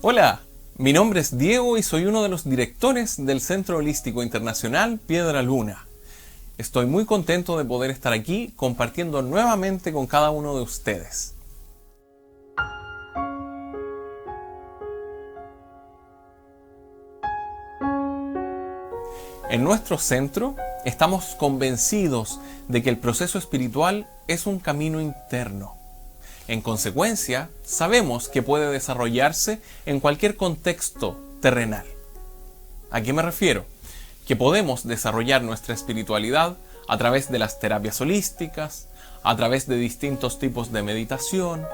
Hola, mi nombre es Diego y soy uno de los directores del Centro Holístico Internacional Piedra Luna. Estoy muy contento de poder estar aquí compartiendo nuevamente con cada uno de ustedes. En nuestro centro estamos convencidos de que el proceso espiritual es un camino interno. En consecuencia, sabemos que puede desarrollarse en cualquier contexto terrenal. ¿A qué me refiero? Que podemos desarrollar nuestra espiritualidad a través de las terapias holísticas, a través de distintos tipos de meditación,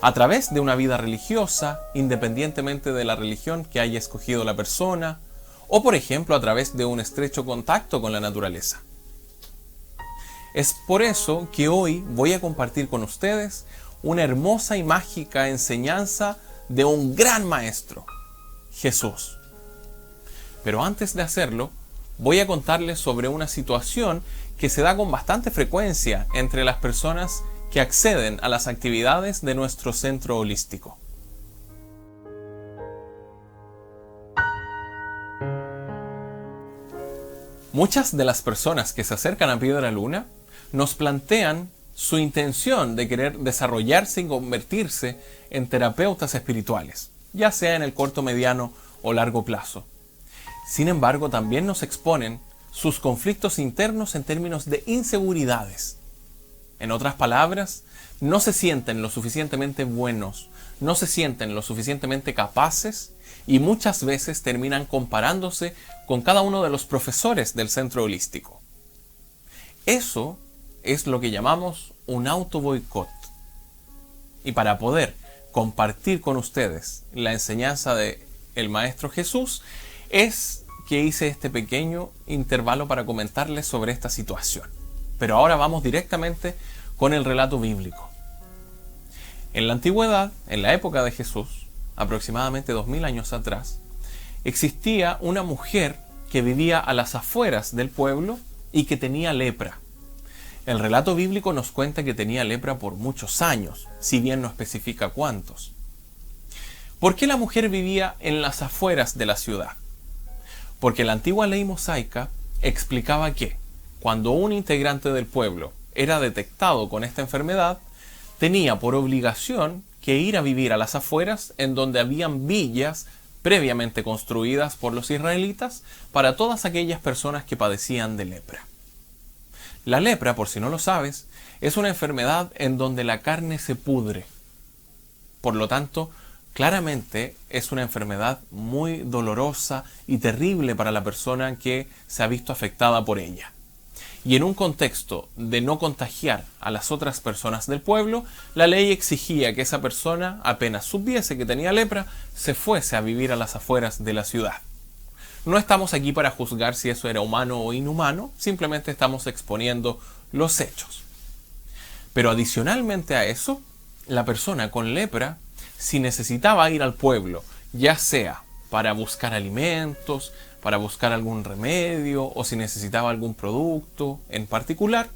a través de una vida religiosa, independientemente de la religión que haya escogido la persona, o por ejemplo a través de un estrecho contacto con la naturaleza. Es por eso que hoy voy a compartir con ustedes una hermosa y mágica enseñanza de un gran maestro, Jesús. Pero antes de hacerlo, voy a contarles sobre una situación que se da con bastante frecuencia entre las personas que acceden a las actividades de nuestro centro holístico. Muchas de las personas que se acercan a Piedra Luna nos plantean su intención de querer desarrollarse y convertirse en terapeutas espirituales, ya sea en el corto, mediano o largo plazo. Sin embargo, también nos exponen sus conflictos internos en términos de inseguridades. En otras palabras, no se sienten lo suficientemente buenos, no se sienten lo suficientemente capaces y muchas veces terminan comparándose con cada uno de los profesores del centro holístico. Eso es lo que llamamos un auto-boicot. Y para poder compartir con ustedes la enseñanza del Maestro Jesús, es que hice este pequeño intervalo para comentarles sobre esta situación. Pero ahora vamos directamente con el relato bíblico. En la antigüedad, en la época de Jesús, aproximadamente 2000 años atrás, existía una mujer que vivía a las afueras del pueblo y que tenía lepra. El relato bíblico nos cuenta que tenía lepra por muchos años, si bien no especifica cuántos. ¿Por qué la mujer vivía en las afueras de la ciudad? Porque la antigua ley mosaica explicaba que cuando un integrante del pueblo era detectado con esta enfermedad, tenía por obligación que ir a vivir a las afueras en donde habían villas previamente construidas por los israelitas para todas aquellas personas que padecían de lepra. La lepra, por si no lo sabes, es una enfermedad en donde la carne se pudre. Por lo tanto, claramente es una enfermedad muy dolorosa y terrible para la persona que se ha visto afectada por ella. Y en un contexto de no contagiar a las otras personas del pueblo, la ley exigía que esa persona, apenas supiese que tenía lepra, se fuese a vivir a las afueras de la ciudad. No estamos aquí para juzgar si eso era humano o inhumano, simplemente estamos exponiendo los hechos. Pero adicionalmente a eso, la persona con lepra, si necesitaba ir al pueblo, ya sea para buscar alimentos, para buscar algún remedio o si necesitaba algún producto en particular,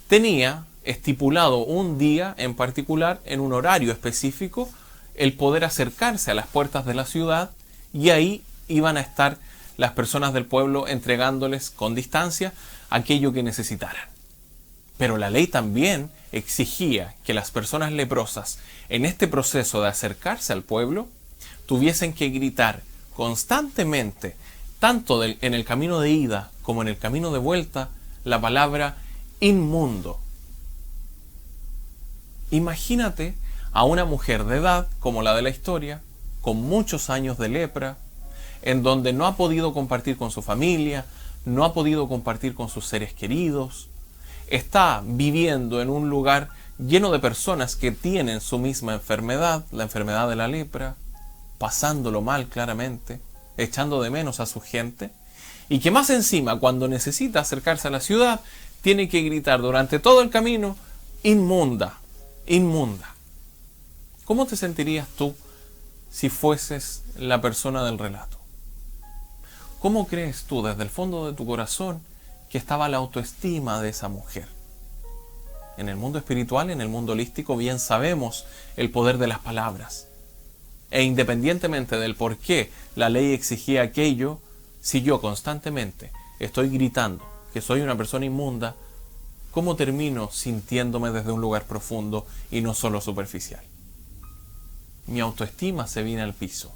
tenía estipulado un día en particular, en un horario específico, el poder acercarse a las puertas de la ciudad y ahí iban a estar las personas del pueblo entregándoles con distancia aquello que necesitaran. Pero la ley también exigía que las personas leprosas en este proceso de acercarse al pueblo tuviesen que gritar constantemente, tanto en el camino de ida como en el camino de vuelta, la palabra inmundo. Imagínate a una mujer de edad como la de la historia, con muchos años de lepra, en donde no ha podido compartir con su familia, no ha podido compartir con sus seres queridos, está viviendo en un lugar lleno de personas que tienen su misma enfermedad, la enfermedad de la lepra, pasándolo mal claramente, echando de menos a su gente, y que más encima, cuando necesita acercarse a la ciudad, tiene que gritar durante todo el camino, inmunda, inmunda. ¿Cómo te sentirías tú si fueses la persona del relato? ¿Cómo crees tú desde el fondo de tu corazón que estaba la autoestima de esa mujer? En el mundo espiritual, en el mundo holístico, bien sabemos el poder de las palabras. E independientemente del por qué la ley exigía aquello, si yo constantemente estoy gritando que soy una persona inmunda, ¿cómo termino sintiéndome desde un lugar profundo y no solo superficial? Mi autoestima se viene al piso.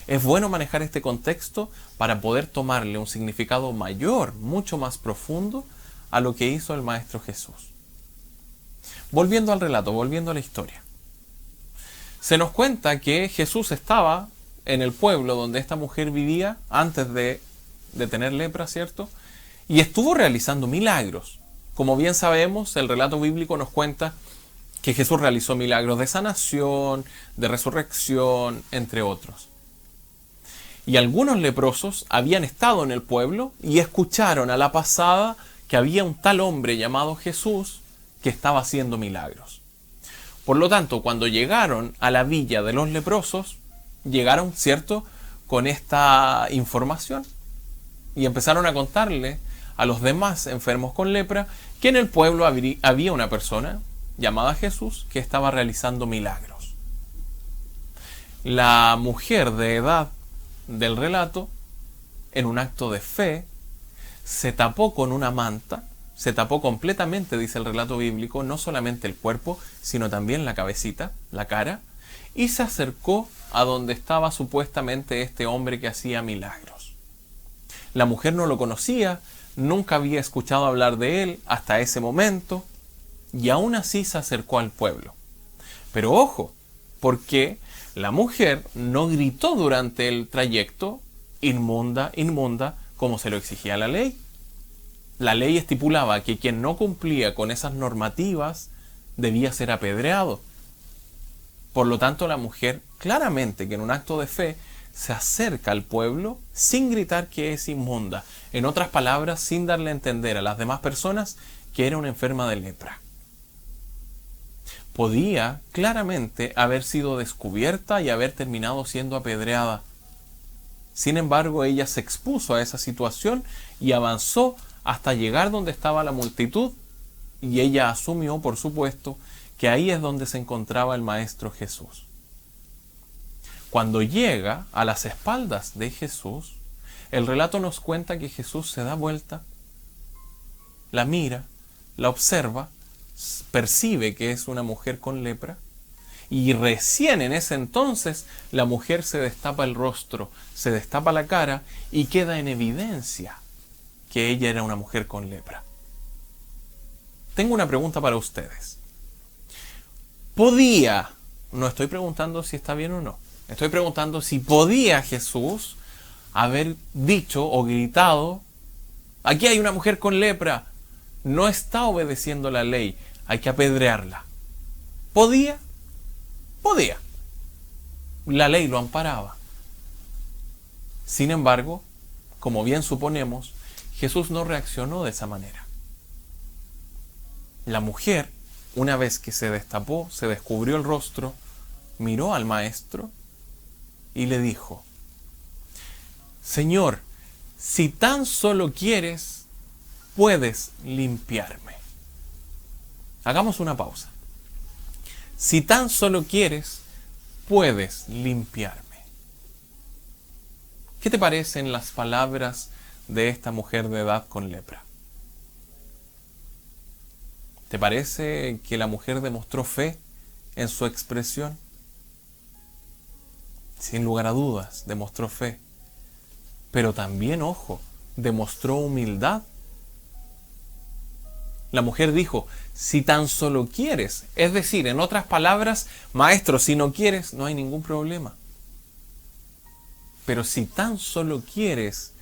Es bueno manejar este contexto para poder tomarle un significado mayor, mucho más profundo, a lo que hizo el Maestro Jesús. Volviendo al relato, volviendo a la historia. Se nos cuenta que Jesús estaba en el pueblo donde esta mujer vivía antes de tener lepra, ¿cierto? Y estuvo realizando milagros. Como bien sabemos, el relato bíblico nos cuenta que Jesús realizó milagros de sanación, de resurrección, entre otros. Y algunos leprosos habían estado en el pueblo y escucharon a la pasada que había un tal hombre llamado Jesús que estaba haciendo milagros. Por lo tanto, cuando llegaron a la villa de los leprosos, llegaron, ¿cierto?, con esta información y empezaron a contarle a los demás enfermos con lepra que en el pueblo había una persona llamada Jesús que estaba realizando milagros. La mujer de edad del relato, en un acto de fe, se tapó con una manta, se tapó completamente, dice el relato bíblico, no solamente el cuerpo, sino también la cabecita, la cara, y se acercó a donde estaba supuestamente este hombre que hacía milagros. La mujer no lo conocía, nunca había escuchado hablar de él hasta ese momento, y aún así se acercó al pueblo. Pero ojo, porque la mujer no gritó durante el trayecto, inmunda, inmunda, como se lo exigía la ley. La ley estipulaba que quien no cumplía con esas normativas debía ser apedreado. Por lo tanto, la mujer, claramente que en un acto de fe, se acerca al pueblo sin gritar que es inmunda. En otras palabras, sin darle a entender a las demás personas que era una enferma de lepra. Podía claramente haber sido descubierta y haber terminado siendo apedreada. Sin embargo, ella se expuso a esa situación y avanzó hasta llegar donde estaba la multitud, y ella asumió, por supuesto, que ahí es donde se encontraba el Maestro Jesús. Cuando llega a las espaldas de Jesús, el relato nos cuenta que Jesús se da vuelta, la mira, la observa, percibe que es una mujer con lepra, y recién en ese entonces la mujer se destapa el rostro, se destapa la cara y queda en evidencia que ella era una mujer con lepra. Tengo una pregunta para ustedes. No estoy preguntando si está bien o no, estoy preguntando si podía Jesús haber dicho o gritado: aquí hay una mujer con lepra, no está obedeciendo la ley, hay que apedrearla. ¿Podía? Podía. La ley lo amparaba. Sin embargo, como bien suponemos, Jesús no reaccionó de esa manera. La mujer, una vez que se destapó, se descubrió el rostro, miró al maestro y le dijo: Señor, si tan solo quieres, puedes limpiarme. Hagamos una pausa. Si tan solo quieres, puedes limpiarme. ¿Qué te parecen las palabras de esta mujer de edad con lepra? ¿Te parece que la mujer demostró fe en su expresión? Sin lugar a dudas, demostró fe. Pero también, ojo, demostró humildad. La mujer dijo: si tan solo quieres. Es decir, en otras palabras, maestro, si no quieres, no hay ningún problema. Pero si tan solo quieres,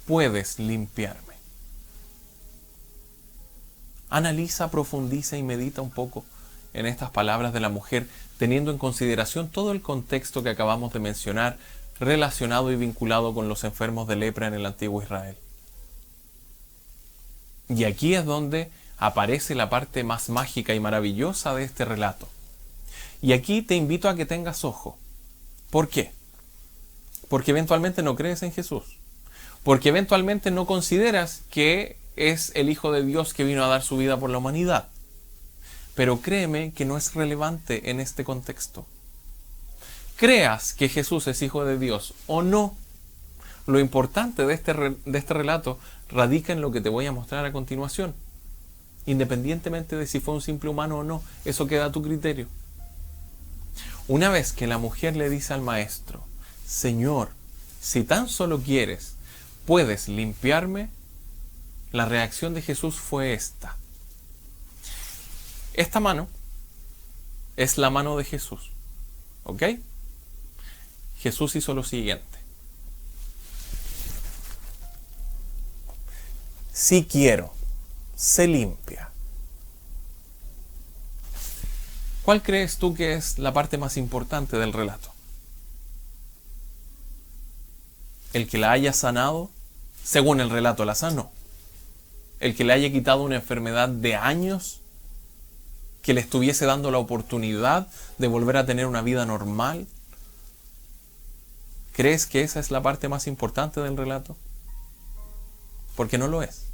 puedes limpiarme. Analiza, profundiza y medita un poco en estas palabras de la mujer, teniendo en consideración todo el contexto que acabamos de mencionar, relacionado y vinculado con los enfermos de lepra en el antiguo Israel. Y aquí es donde aparece la parte más mágica y maravillosa de este relato. Y aquí te invito a que tengas ojo. ¿Por qué? Porque eventualmente no crees en Jesús. Porque eventualmente no consideras que es el Hijo de Dios que vino a dar su vida por la humanidad. Pero créeme que no es relevante en este contexto. creas que Jesús es hijo de Dios o no, lo importante de este relato radica en lo que te voy a mostrar a continuación. Independientemente de si fue un simple humano o no, eso queda a tu criterio. Una vez que la mujer le dice al maestro, Señor, si tan solo quieres, ¿puedes limpiarme? La reacción de Jesús fue esta. Esta mano es la mano de Jesús. ¿Ok? Jesús hizo lo siguiente. Si quiero, se limpia. ¿Cuál crees tú que es la parte más importante del relato? ¿El que la haya sanado? Según el relato, la sanó. ¿El que le haya quitado una enfermedad de años? ¿Que le estuviese dando la oportunidad de volver a tener una vida normal? ¿Crees que esa es la parte más importante del relato? Porque no lo es.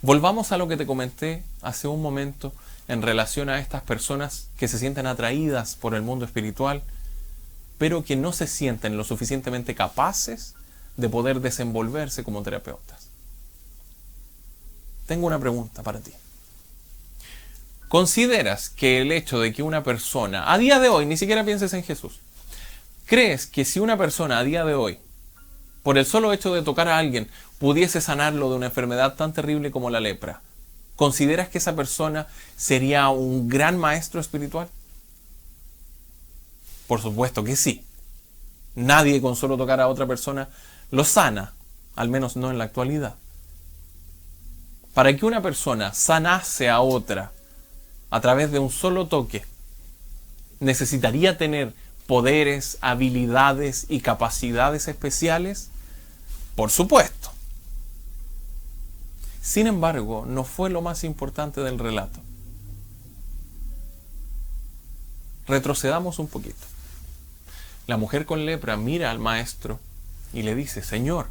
Volvamos a lo que te comenté hace un momento en relación a estas personas que se sienten atraídas por el mundo espiritual, pero que no se sienten lo suficientemente capaces de poder desenvolverse como terapeutas. Tengo una pregunta para ti. ¿Consideras que el hecho de que una persona, a día de hoy, ni siquiera pienses en Jesús, crees que si una persona a día de hoy, por el solo hecho de tocar a alguien, pudiese sanarlo de una enfermedad tan terrible como la lepra, ¿consideras que esa persona sería un gran maestro espiritual? Por supuesto que sí. Nadie con solo tocar a otra persona lo sana, al menos no en la actualidad. Para que una persona sanase a otra a través de un solo toque, necesitaría tener poderes, habilidades y capacidades especiales. Por supuesto. Sin embargo, no fue lo más importante del relato. Retrocedamos un poquito. La mujer con lepra mira al maestro y le dice, Señor,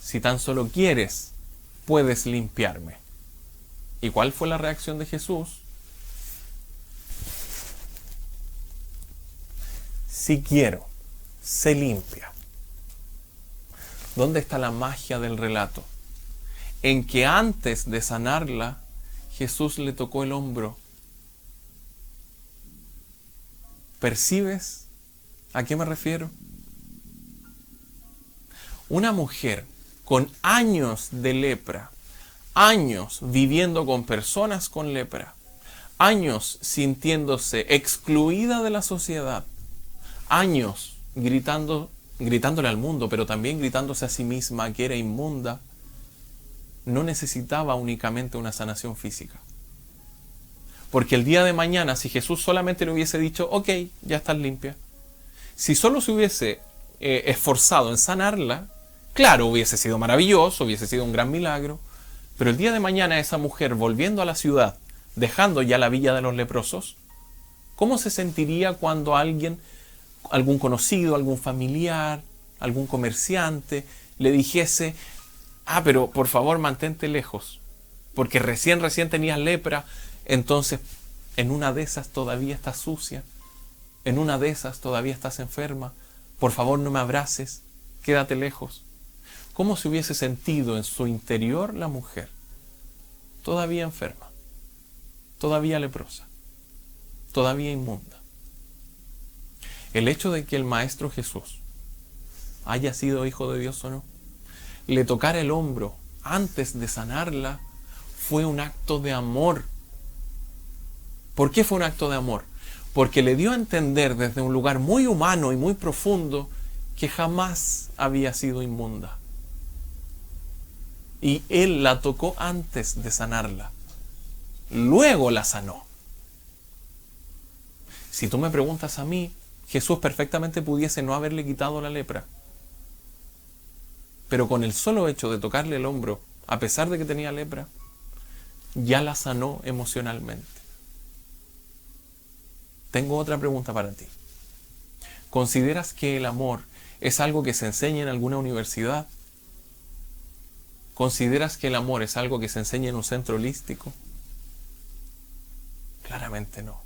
si tan solo quieres, puedes limpiarme. ¿Y cuál fue la reacción de Jesús? Si quiero, se limpia. ¿Dónde está la magia del relato? En que antes de sanarla, Jesús le tocó el hombro. ¿Percibes a qué me refiero? Una mujer con años de lepra, años viviendo con personas con lepra, años sintiéndose excluida de la sociedad, años gritándole al mundo, pero también gritándose a sí misma que era inmunda, no necesitaba únicamente una sanación física. Porque el día de mañana, si Jesús solamente le hubiese dicho, ok, ya estás limpia, si solo se hubiese esforzado en sanarla, claro, hubiese sido maravilloso, hubiese sido un gran milagro, pero el día de mañana esa mujer volviendo a la ciudad, dejando ya la villa de los leprosos, ¿cómo se sentiría cuando alguien, algún conocido, algún familiar, algún comerciante, le dijese, pero por favor mantente lejos, porque recién tenías lepra, entonces en una de esas todavía estás sucia, en una de esas todavía estás enferma, por favor no me abraces, quédate lejos? ¿Cómo se hubiese sentido en su interior la mujer? Todavía enferma, todavía leprosa, todavía inmunda. El hecho de que el Maestro Jesús haya sido hijo de Dios o no, le tocara el hombro antes de sanarla, fue un acto de amor. ¿Por qué fue un acto de amor? Porque le dio a entender desde un lugar muy humano y muy profundo que jamás había sido inmunda. Y él la tocó antes de sanarla. Luego la sanó. Si tú me preguntas a mí, Jesús perfectamente pudiese no haberle quitado la lepra. Pero con el solo hecho de tocarle el hombro, a pesar de que tenía lepra, ya la sanó emocionalmente. Tengo otra pregunta para ti. ¿Consideras que el amor es algo que se enseña en alguna universidad? ¿Consideras que el amor es algo que se enseña en un centro holístico? Claramente no.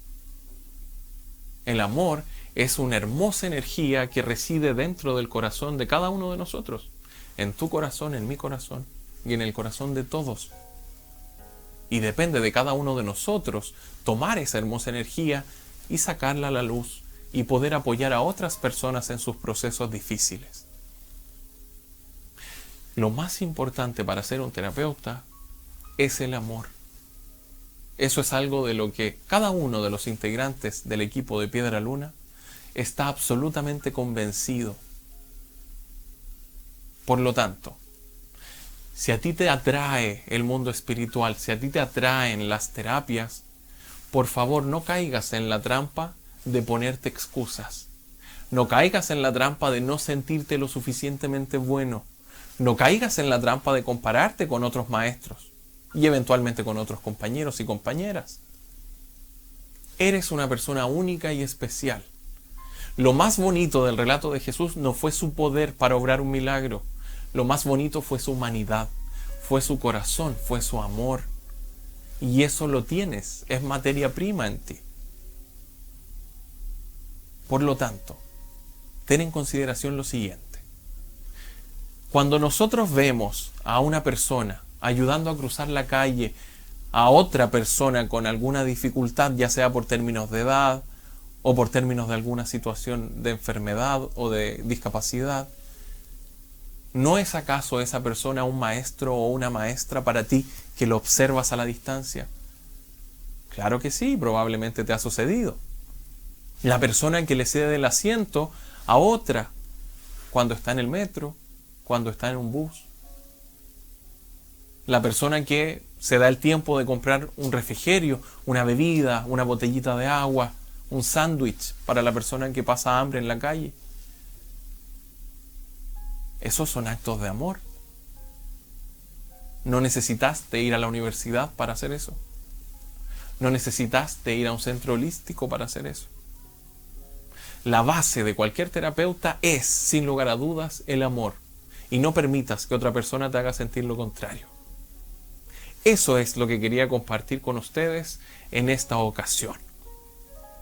El amor es una hermosa energía que reside dentro del corazón de cada uno de nosotros. En tu corazón, en mi corazón y en el corazón de todos. Y depende de cada uno de nosotros tomar esa hermosa energía y sacarla a la luz y poder apoyar a otras personas en sus procesos difíciles. Lo más importante para ser un terapeuta es el amor. Eso es algo de lo que cada uno de los integrantes del equipo de Piedra Luna está absolutamente convencido. Por lo tanto, si a ti te atrae el mundo espiritual, si a ti te atraen las terapias, por favor no caigas en la trampa de ponerte excusas. No caigas en la trampa de no sentirte lo suficientemente bueno. No caigas en la trampa de compararte con otros maestros y eventualmente con otros compañeros y compañeras. Eres una persona única y especial. Lo más bonito del relato de Jesús no fue su poder para obrar un milagro. Lo más bonito fue su humanidad, fue su corazón, fue su amor. Y eso lo tienes, es materia prima en ti. Por lo tanto, ten en consideración lo siguiente. Cuando nosotros vemos a una persona ayudando a cruzar la calle a otra persona con alguna dificultad, ya sea por términos de edad o por términos de alguna situación de enfermedad o de discapacidad, ¿no es acaso esa persona un maestro o una maestra para ti que lo observas a la distancia? Claro que sí, probablemente te ha sucedido. La persona que le cede el asiento a otra cuando está en el metro, cuando está en un bus. La persona que se da el tiempo de comprar un refrigerio, una bebida, una botellita de agua, un sándwich para la persona que pasa hambre en la calle. Esos son actos de amor. No necesitaste ir a la universidad para hacer eso. No necesitaste ir a un centro holístico para hacer eso. La base de cualquier terapeuta es, sin lugar a dudas, el amor. Y no permitas que otra persona te haga sentir lo contrario. Eso es lo que quería compartir con ustedes en esta ocasión.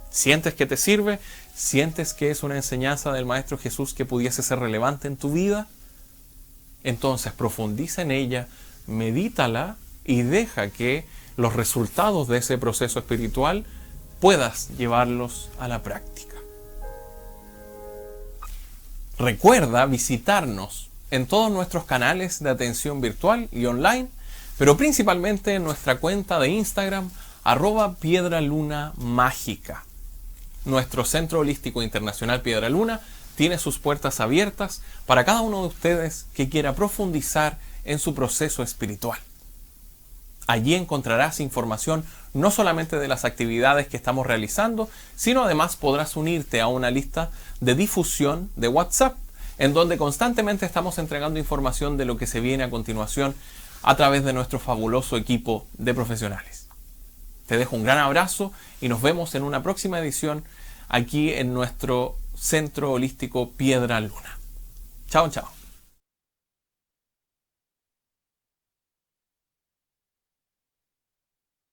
¿Sientes que te sirve? ¿Sientes que es una enseñanza del Maestro Jesús que pudiese ser relevante en tu vida? Entonces profundiza en ella, medítala y deja que los resultados de ese proceso espiritual puedas llevarlos a la práctica. Recuerda visitarnos en todos nuestros canales de atención virtual y online, pero principalmente en nuestra cuenta de Instagram, @PiedraLunaMágica. Nuestro Centro Holístico Internacional Piedra Luna tiene sus puertas abiertas para cada uno de ustedes que quiera profundizar en su proceso espiritual. Allí encontrarás información no solamente de las actividades que estamos realizando, sino además podrás unirte a una lista de difusión de WhatsApp, en donde constantemente estamos entregando información de lo que se viene a continuación a través de nuestro fabuloso equipo de profesionales. Te dejo un gran abrazo y nos vemos en una próxima edición aquí en nuestro Centro Holístico Piedra Luna. Chao, chao.